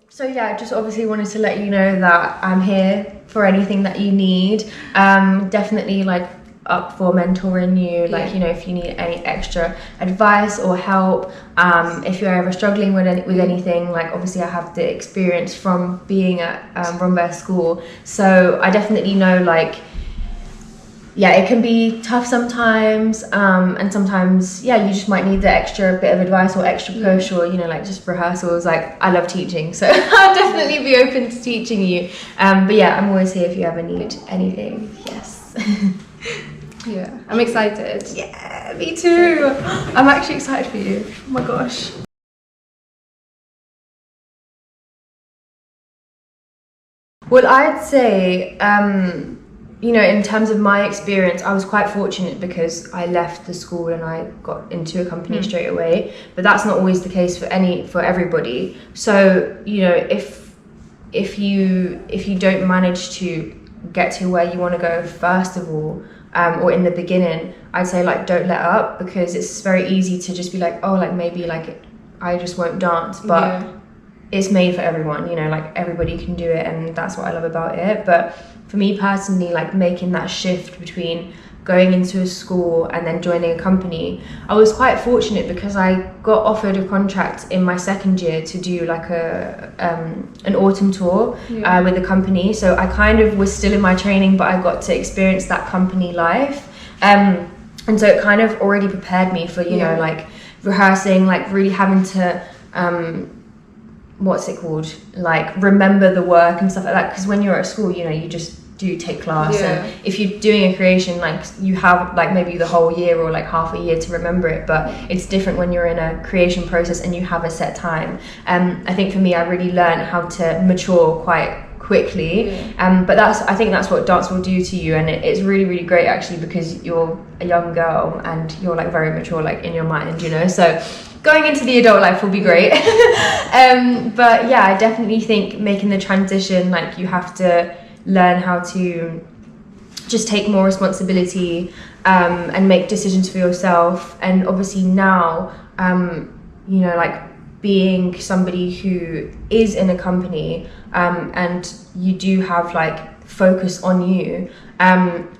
So yeah, I just obviously wanted to let you know that I'm here for anything that you need. Definitely like up for mentoring you, like, you know, if you need any extra advice or help, if you're ever struggling with anything, like obviously I have the experience from being at Rumba school, so I definitely know, like, yeah, it can be tough sometimes, and sometimes, yeah, you just might need the extra bit of advice or extra push, or, you know, like just rehearsals. Like, I love teaching, so I'll definitely be open to teaching you. But yeah, I'm always here if you ever need anything. Yes. Yeah, I'm excited. Yeah, me too. I'm actually excited for you. Oh my gosh. Well, I'd say, you know, in terms of my experience, I was quite fortunate because I left the school and I got into a company straight away. But that's not always the case for everybody. So, you know, if you don't manage to get to where you want to go first of all, or in the beginning, I'd say, like, don't let up, because it's very easy to just be like, oh, like maybe like I just won't dance, but it's made for everyone, you know, like everybody can do it, and that's what I love about it. But for me personally, like making that shift between going into a school and then joining a company, I was quite fortunate because I got offered a contract in my second year to do like an autumn tour with the company. So I kind of was still in my training, but I got to experience that company life, and so it kind of already prepared me for, you know, like rehearsing, like really having to what's it called, like remember the work and stuff like that, because when you're at school, you know, you just do take class, and if you're doing a creation, like you have like maybe the whole year or like half a year to remember it, but it's different when you're in a creation process and you have a set time. I think for me, I really learned how to mature quite quickly, but I think that's what dance will do to you, and it's really, really great actually, because you're a young girl and you're like very mature, like in your mind, you know, so going into the adult life will be great. But yeah, I definitely think making the transition, like you have to learn how to just take more responsibility, and make decisions for yourself. And obviously now, you know, like being somebody who is in a company, and you do have like focus on you,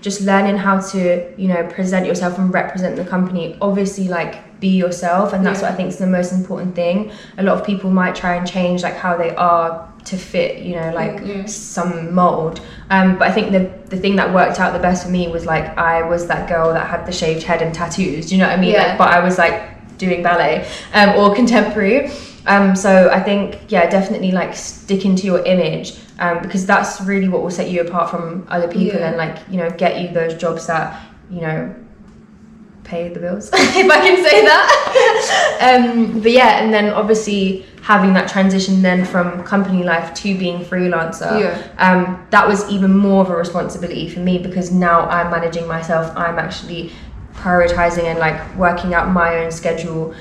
just learning how to, you know, present yourself and represent the company, obviously like be yourself, and that's what I think is the most important thing. A lot of people might try and change like how they are to fit, you know, like some mold, but I think the thing that worked out the best for me was like I was that girl that had the shaved head and tattoos, do you know what I mean? Like, but I was like doing ballet or contemporary, so I think, yeah, definitely like sticking to your image, because that's really what will set you apart from other people, and like, you know, get you those jobs that, you know, pay the bills, if I can say that. But yeah, and then obviously having that transition then from company life to being freelancer, that was even more of a responsibility for me, because now I'm managing myself, I'm actually prioritizing and like working out my own schedule,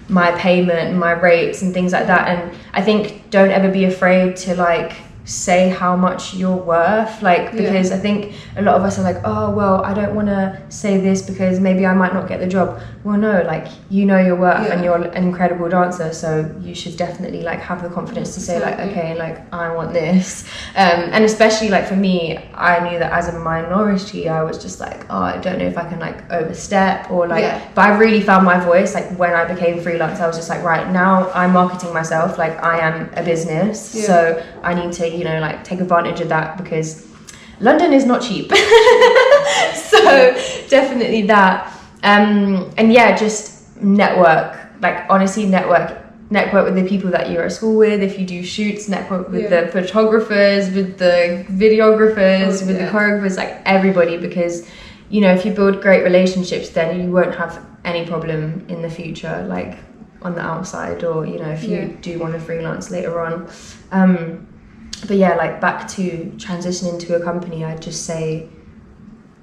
my payment, my rates and things like that. And I think don't ever be afraid to like say how much you're worth, like, because I think a lot of us are like, oh well, I don't want to say this because maybe I might not get the job. Well, no, like, you know your worth, and you're an incredible dancer, so you should definitely like have the confidence to say like, okay, like I want this, and especially like for me, I knew that as a minority I was just like, oh, I don't know if I can like overstep or like, but I really found my voice like when I became freelance. I was just like, right, now I'm marketing myself, like I am a business, so I need to, you know, like take advantage of that, because London is not cheap. So definitely that, and yeah, just network, like honestly network with the people that you're at school with. If you do shoots, network with the photographers, with the videographers, with the choreographers, like everybody, because, you know, if you build great relationships, then you won't have any problem in the future, like on the outside, or, you know, if you do want to freelance later on. But yeah, like back to transitioning to a company, I'd just say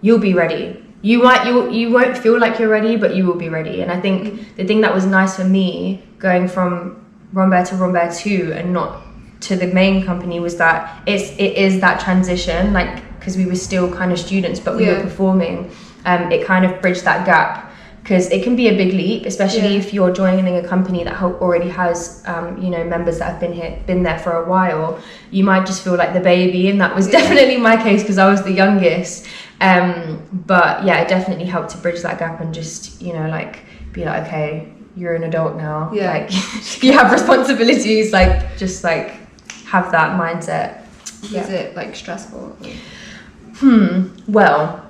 you'll be ready. You won't feel like you're ready, but you will be ready. And I think the thing that was nice for me going from Rumba to Rumba 2 and not to the main company was that it is that transition, like, because we were still kind of students, but we were performing. It kind of bridged that gap because it can be a big leap, especially Yeah. if you're joining a company that already has you know, members that have been there for a while. You might just feel like the baby, and that was definitely my case because I was the youngest. But yeah, it definitely helped to bridge that gap and just, you know, like be like, okay, you're an adult now. Yeah. Like you have responsibilities, like just like have that mindset. Was it like stressful? Well,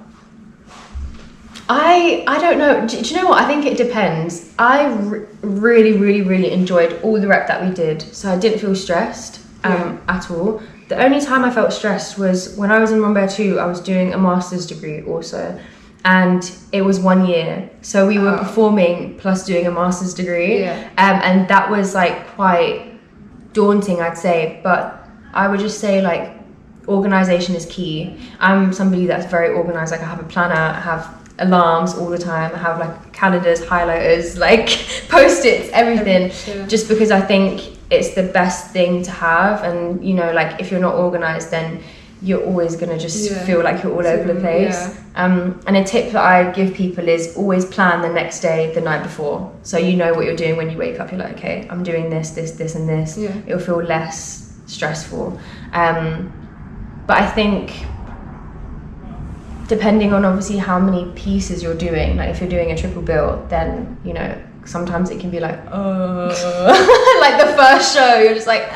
I don't know. Do you know what? I think it depends. I really enjoyed all the rep that we did, so I didn't feel stressed at all. The only time I felt stressed was when I was in Rambert 2. I was doing a master's degree also, and it was 1 year, so we were performing plus doing a master's degree, and that was like quite daunting, I'd say. But I would just say, like, organization is key. I'm somebody that's very organized. Like, I have a planner, I have alarms all the time, I have like calendars, highlighters, like post-its, everything, just because I think it's the best thing to have. And you know, like if you're not organized, then you're always gonna just feel like you're all over the place. And a tip that I give people is always plan the next day the night before, so you know what you're doing when you wake up. You're like, okay, I'm doing this and this. It'll feel less stressful. But I think depending on obviously how many pieces you're doing, like if you're doing a triple bill, then you know, sometimes it can be like, like the first show you're just like,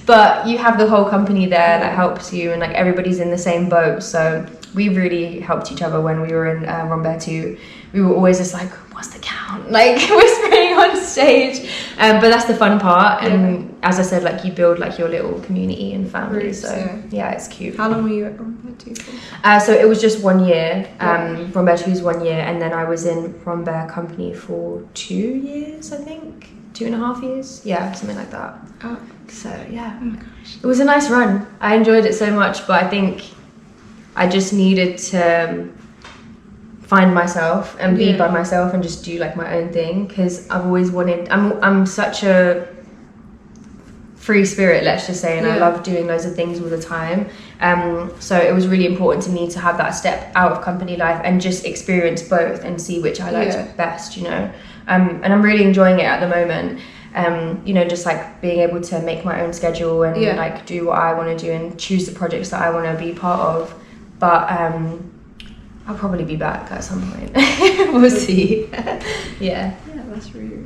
but you have the whole company there that helps you, and like everybody's in the same boat. So we really helped each other when we were in Rambert 2. We were always just like, what's the count, like whispering on stage, but that's the fun part. And as I said, like you build like your little community and family. So yeah, it's cute. How long were you at Rambert 2 for? So it was just 1 year. Rambert 2's 1 year, and then I was in Rambert company for 2 years, I think, 2.5 years, something like that. So yeah, oh my gosh, it was a nice run. I enjoyed it so much, but I think I just needed to find myself and be by myself and just do like my own thing, because I've always wanted, I'm such a free spirit, let's just say, and I love doing loads of things all the time. So it was really important to me to have that step out of company life and just experience both and see which I liked best, you know. And I'm really enjoying it at the moment. You know, just like being able to make my own schedule and like do what I want to do and choose the projects that I want to be part of. But I'll probably be back at some point. We'll see. Yeah, that's really